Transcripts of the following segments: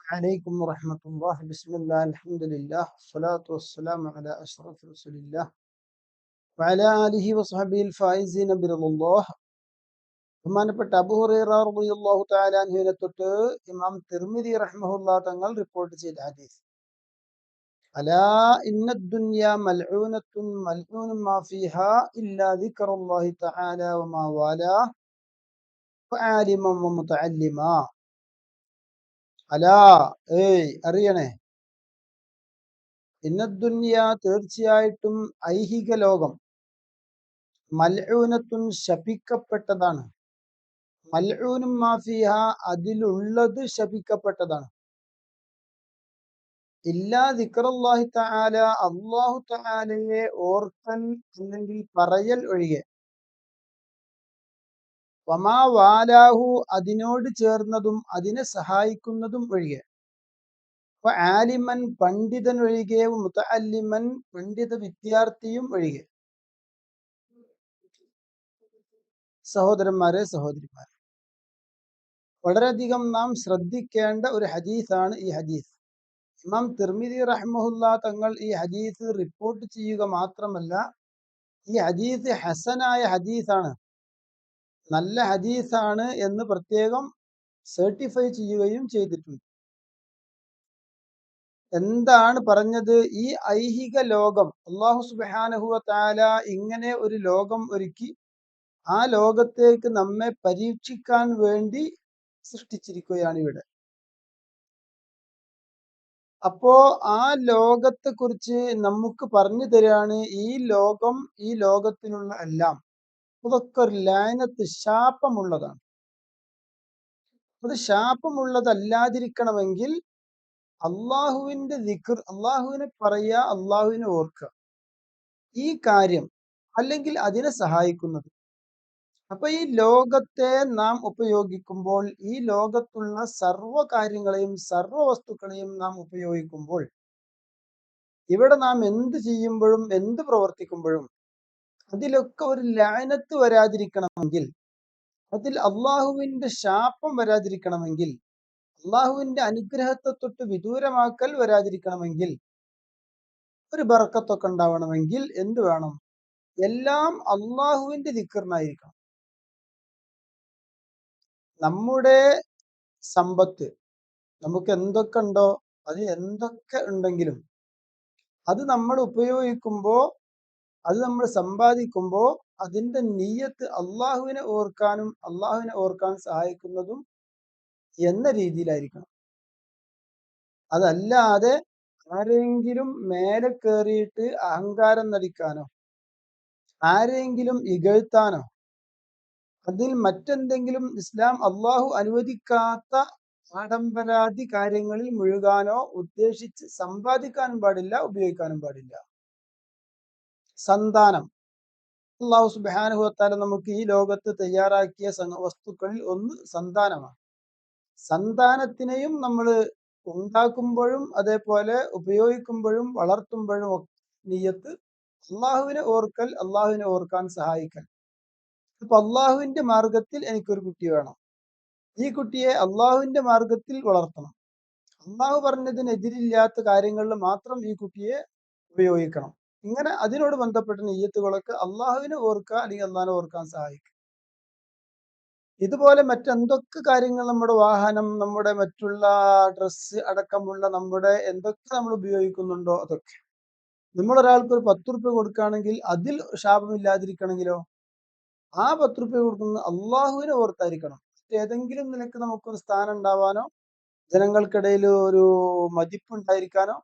عليكم ورحمة الله. بسم الله الحمد لله والصلاة والسلام على أشرف رسول الله وعلى آله وصحبه الفائزين برضا الله. ബഹുമാനപ്പെട്ട അബൂ ഹുറൈറ റളിയല്ലാഹു തആല അൻഹുവിനെ തൊട്ട് ഇമാം തിർമിദി റഹ്മഹുല്ലാഹ് തങ്ങൾ റിപ്പോർട്ട് ചെയ്ത ഹദീസ്, അലാ ഇന്ന ദുനിയ മൽഊനത്തുൻ മൽഊനും മാ ഫീഹാ ഇല്ലാ ദിക്റുല്ലാഹി തആല വമാ വാലാ വആലിമൻ വമുതഅല്ലിമാ. അലാ, അറിയണേ, ഇന്നദ്ദുനിയ, തീർച്ചയായിട്ടും ഐഹിക ലോകം, മൽഊനത്തുൻ, ശപിക്കപ്പെട്ടതാണ്, മൽഊനും മാഫിഹ, അതിലുള്ളത് ശപിക്കപ്പെട്ടതാണ്, ഇല്ലാ ദിക്റുല്ലാഹി തആല, അല്ലാഹു തആലയെ ഓർക്കൽ അല്ലെങ്കിൽ പറയൽ ഒഴികെ, വമാ വാലാഹു, അതിനോട് ചേർന്നതും അതിനെ സഹായിക്കുന്നതും ഒഴികെ, ആലിമൻ, പണ്ഡിതൻ ഒഴികെ, മുതഅല്ലിമൻ, പണ്ഡിത വിദ്യാർത്ഥിയും ഒഴികെ. സഹോദരന്മാരെ, സഹോദരിമാരെ, വളരെയധികം നാം ശ്രദ്ധിക്കേണ്ട ഒരു ഹദീസാണ് ഈ ഹദീസ്. ഇമാം തിർമിദി റഹ്മഹുല്ലാഹ് തങ്ങൾ ഈ ഹദീസ് റിപ്പോർട്ട് ചെയ്യുക മാത്രമല്ല, ഈ ഹദീസ് ഹസനായ ഹദീസാണ്, നല്ല ഹദീസാണ് എന്ന് പ്രത്യേകം സർട്ടിഫൈ ചെയ്യുകയും ചെയ്തിട്ടുണ്ട്. എന്താണ് പറഞ്ഞത്? ഈ ഐഹിക ലോകം അല്ലാഹു സുബ്ഹാനഹു വ തആല ഇങ്ങനെ ഒരു ലോകം ഒരുക്കി, ആ ലോകത്തേക്ക് നമ്മെ പരീക്ഷിക്കാൻ വേണ്ടി സൃഷ്ടിച്ചിരിക്കുകയാണ് ഇവിടെ. അപ്പോ ആ ലോകത്തെ കുറിച്ച് നമുക്ക് പറഞ്ഞു തരാണ്. ഈ ലോകം, ഈ ലോകത്തിലുള്ള എല്ലാം, അതൊക്കെ ഒരു ലഅനത്ത്, ശാപമുള്ളതാണ്. അത് ശാപമുള്ളതല്ലാതിരിക്കണമെങ്കിൽ അള്ളാഹുവിന്റെ ദിക്ർ, അള്ളാഹുവിനെ പറയുക, അള്ളാഹുവിനെ ഓർക്കുക, ഈ കാര്യം, അല്ലെങ്കിൽ അതിനെ സഹായിക്കുന്നത്. അപ്പൊ ഈ ലോകത്തെ നാം ഉപയോഗിക്കുമ്പോൾ, ഈ ലോകത്തുള്ള സർവ്വ കാര്യങ്ങളെയും സർവ്വ വസ്തുക്കളെയും നാം ഉപയോഗിക്കുമ്പോൾ, ഇവിടെ നാം എന്ത് ചെയ്യുമ്പോഴും എന്ത് പ്രവർത്തിക്കുമ്പോഴും അതിലൊക്കെ ഒരു ലഅനത്ത് വരാതിരിക്കണമെങ്കിൽ, അതിൽ അള്ളാഹുവിന്റെ ശാപം വരാതിരിക്കണമെങ്കിൽ, അള്ളാഹുവിന്റെ അനുഗ്രഹത്തെ തൊട്ട് വിദൂരമാക്കൽ വരാതിരിക്കണമെങ്കിൽ, ഒരു ബർക്കത്തൊക്കെ ഉണ്ടാവണമെങ്കിൽ എന്ത് വേണം? എല്ലാം അള്ളാഹുവിന്റെ ദിക്റിനായിരിക്കണം. നമ്മുടെ സമ്പത്ത്, നമുക്ക് എന്തൊക്കെ ഉണ്ടോ, അത് എന്തൊക്കെ ഉണ്ടെങ്കിലും അത് നമ്മൾ ഉപയോഗിക്കുമ്പോൾ, അത് നമ്മൾ സമ്പാദിക്കുമ്പോൾ അതിന്റെ നിയ്യത്ത് അള്ളാഹുവിനെ ഓർക്കാനും അള്ളാഹുവിനെ ഓർക്കാൻ സഹായിക്കുന്നതും എന്ന രീതിയിലായിരിക്കണം. അതല്ലാതെ ആരെങ്കിലും മേലെ കയറിയിട്ട് അഹങ്കാരം നടിക്കാനോ, ആരെങ്കിലും ഇകഴ്ത്താനോ, അതിൽ മറ്റെന്തെങ്കിലും ഇസ്ലാം അള്ളാഹു അനുവദിക്കാത്ത ആഡംബരാദി കാര്യങ്ങളിൽ മുഴുകാനോ ഉദ്ദേശിച്ച് സമ്പാദിക്കാനും പാടില്ല, ഉപയോഗിക്കാനും പാടില്ല. സന്താനം, അള്ളാഹു സുബ്ഹാനഹു വ തആല നമുക്ക് ഈ ലോകത്ത് തയ്യാറാക്കിയ വസ്തുക്കളിൽ ഒന്ന് സന്താനമാണ്. സന്താനത്തിനെയും നമ്മൾ ഉണ്ടാക്കുമ്പോഴും അതേപോലെ ഉപയോഗിക്കുമ്പോഴും വളർത്തുമ്പോഴും നിയ്യത്ത് അള്ളാഹുവിനെ ഓർക്കൽ, അള്ളാഹുവിനെ ഓർക്കാൻ സഹായിക്കൽ. അപ്പൊ അള്ളാഹുവിന്റെ മാർഗത്തിൽ എനിക്കൊരു കുട്ടി വേണം, ഈ കുട്ടിയെ അള്ളാഹുവിന്റെ മാർഗത്തിൽ വളർത്തണം, അള്ളാഹു പറഞ്ഞതിനെതിരില്ലാത്ത കാര്യങ്ങളിൽ മാത്രം ഈ കുട്ടിയെ ഉപയോഗിക്കണം. ഇങ്ങനെ അതിനോട് ബന്ധപ്പെട്ട നിയ്യത്തുകളൊക്കെ അള്ളാഹുവിനെ ഓർക്കുക, അല്ലെങ്കിൽ അള്ളാഹിനെ ഓർക്കാൻ സഹായിക്കും. ഇതുപോലെ മറ്റെന്തൊക്കെ കാര്യങ്ങൾ, നമ്മുടെ വാഹനം, നമ്മുടെ മറ്റുള്ള ഡ്രസ്സ് അടക്കമുള്ള നമ്മുടെ എന്തൊക്കെ നമ്മൾ ഉപയോഗിക്കുന്നുണ്ടോ അതൊക്കെ, നമ്മളൊരാൾക്ക് ഒരു 10 റുപ്യ കൊടുക്കുകയാണെങ്കിൽ അതിൽ ശാപമില്ലാതിരിക്കണമെങ്കിലോ, ആ 10 റുപ്യ കൊടുക്കുന്നത് അള്ളാഹുവിനെ ഓർത്തായിരിക്കണം. ഏതെങ്കിലും നിലക്ക് നമുക്കൊരു സ്ഥാനം ഉണ്ടാവാനോ, ജനങ്ങൾക്കിടയിൽ ഒരു മതിപ്പുണ്ടായിരിക്കാനോ,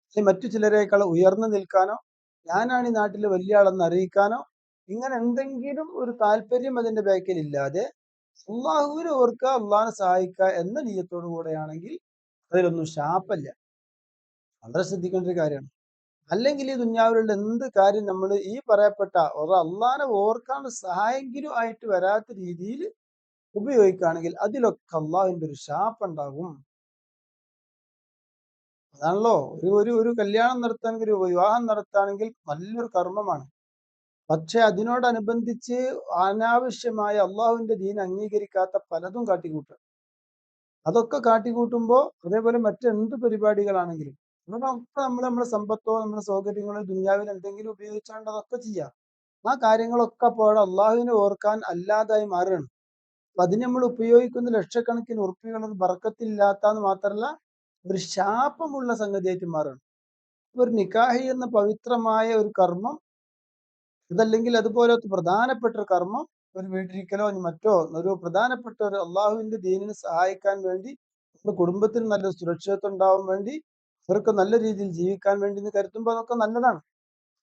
അല്ലെങ്കിൽ മറ്റു ചിലരേക്കാൾ ഉയർന്നു നിൽക്കാനോ, ഞാനാണ് ഈ നാട്ടിലെ വലിയ ആളെന്ന് അറിയിക്കാനോ, ഇങ്ങനെ എന്തെങ്കിലും ഒരു താല്പര്യം അതിന്റെ ബാക്കിൽ ഇല്ലാതെ അള്ളാഹുവിനെ ഓർക്കുക, അള്ളാഹിനെ സഹായിക്കുക എന്ന നിയ്യത്തോടു കൂടെയാണെങ്കിൽ അതിലൊന്നും ശാപല്ല. വളരെ ശ്രദ്ധിക്കേണ്ട ഒരു കാര്യമാണ്. അല്ലെങ്കിൽ ഈ ദുനിയാവിലുള്ള എന്ത് കാര്യം നമ്മൾ ഈ പറയപ്പെട്ട അള്ളാഹിനെ ഓർക്കാൻ സഹായെങ്കിലും ആയിട്ട് വരാത്ത രീതിയിൽ ഉപയോഗിക്കുകയാണെങ്കിൽ അതിലൊക്കെ അള്ളാഹുവിന്റെ ഒരു ശാപം ഉണ്ടാകും. അതാണല്ലോ ഒരു കല്യാണം നടത്താണെങ്കിൽ, ഒരു വിവാഹം നടത്താണെങ്കിൽ നല്ലൊരു കർമ്മമാണ്. പക്ഷെ അതിനോടനുബന്ധിച്ച് അനാവശ്യമായ അള്ളാഹുവിന്റെ ദീൻ അംഗീകരിക്കാത്ത പലതും കാട്ടിക്കൂട്ടുക. അതൊക്കെ കാട്ടിക്കൂട്ടുമ്പോൾ അതേപോലെ മറ്റെന്ത് പരിപാടികളാണെങ്കിലും നമ്മളൊക്കെ നമ്മുടെ സമ്പത്തോ നമ്മുടെ സൗകര്യങ്ങളോ ദുനിയാവിൽ എന്തെങ്കിലും ഉപയോഗിച്ചാണ്ട് അതൊക്കെ ചെയ്യാം. ആ കാര്യങ്ങളൊക്കെ അപ്പോൾ അള്ളാഹുവിനെ ഓർക്കാൻ അല്ലാതായി മാറുകയാണ്. അപ്പൊ അതിന് നമ്മൾ ഉപയോഗിക്കുന്ന ലക്ഷക്കണക്കിന് ഉറുപ്പികൾ ഒരു ബർക്കത്തില്ലാത്താന്ന് മാത്രമല്ല ഒരു ശാപമുള്ള സംഗതിയായിട്ട് മാറുകയാണ്. ഒരു നിക്കാഹി എന്ന പവിത്രമായ ഒരു കർമ്മം, അതല്ലെങ്കിൽ അതുപോലത്തെ പ്രധാനപ്പെട്ട ഒരു കർമ്മം, ഒരു വീട്ടിരിക്കലോ മറ്റോ ഒരു പ്രധാനപ്പെട്ട ഒരു അള്ളാഹുവിന്റെ ദീനിനെ സഹായിക്കാൻ വേണ്ടി നമ്മുടെ കുടുംബത്തിന് നല്ല സുരക്ഷിതത്വം ഉണ്ടാവാൻ വേണ്ടി അവർക്ക് നല്ല രീതിയിൽ ജീവിക്കാൻ വേണ്ടി എന്ന് കരുതുമ്പോൾ അതൊക്കെ നല്ലതാണ്.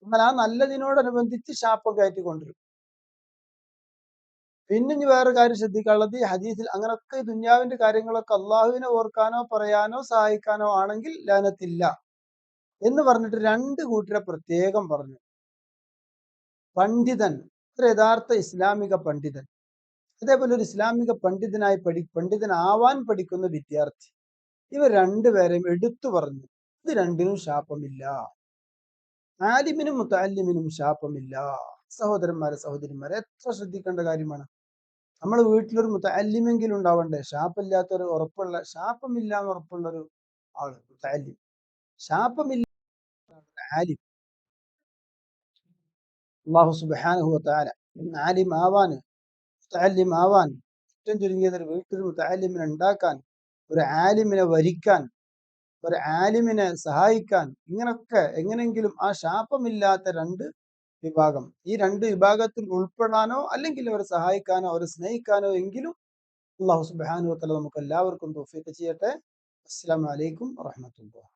എന്നാൽ ആ നല്ലതിനോടനുബന്ധിച്ച് ശാപം കയറ്റിക്കൊണ്ടിരും. പിന്നെ ഇനി വേറെ കാര്യം ശ്രദ്ധിക്കാനുള്ളത് ഈ ഹദീസിൽ അങ്ങനൊക്കെ ഈ ദുന്യാവിന്റെ കാര്യങ്ങളൊക്കെ അള്ളാഹുവിനെ ഓർക്കാനോ പറയാനോ സഹായിക്കാനോ ആണെങ്കിൽ ലാനത്തില്ല എന്ന് പറഞ്ഞിട്ട് രണ്ട് കൂട്ടരെ പ്രത്യേകം പറഞ്ഞു. പണ്ഡിതൻ, ഒരു യഥാർത്ഥ ഇസ്ലാമിക പണ്ഡിതൻ, അതേപോലെ ഒരു ഇസ്ലാമിക പണ്ഡിതനാവാൻ പഠിക്കുന്ന വിദ്യാർത്ഥി, ഇവർ രണ്ടുപേരെയും എടുത്തു പറഞ്ഞു. ഇത് രണ്ടിനും ശാപമില്ല. ആലിമിനും മുത്തഅല്ലിമിനും ശാപമില്ല. സഹോദരന്മാരെ സഹോദരിമാരെ, എത്ര ശ്രദ്ധിക്കേണ്ട കാര്യമാണ്. നമ്മളെ വീട്ടിലൊരു മുത്തഅല്ലിമെങ്കിലും ഉണ്ടാവണ്ടേ? ശാപമില്ലാത്തൊരു ഉറപ്പുള്ള, ശാപമില്ല എന്ന് ഉറപ്പുള്ള ഒരു ആള് മുത്തഅല്ലിം. ശാപമില്ല ആലിം. അല്ലാഹു സുബ്ഹാനഹു വ തആല ആലിം ആവാൻ, മുത്തഅല്ലിം ആവാൻ, ഏറ്റവും ചുരുങ്ങിയത് ഒരു വീട്ടിൽ മുത്തഅല്ലിമിനെ ഉണ്ടാക്കാൻ, ഒരു ആലിമിനെ വരിക്കാൻ, ഒരു ആലിമിനെ സഹായിക്കാൻ, ഇങ്ങനൊക്കെ എങ്ങനെങ്കിലും ആ ശാപമില്ലാത്ത രണ്ട് വിഭാഗം, ഈ രണ്ട് വിഭാഗത്തിൽ ഉൾപ്പെടാനോ അല്ലെങ്കിൽ അവരെ സഹായിക്കാനോ അവരെ സ്നേഹിക്കാനോ എങ്കിലും അല്ലാഹു സുബ്ഹാനഹു വ തആല നമുക്ക് എല്ലാവർക്കും തൗഫീഖ് ചെയ്യട്ടെ. അസ്സലാമു അലൈക്കും വറഹ്മത്തുള്ളാഹി.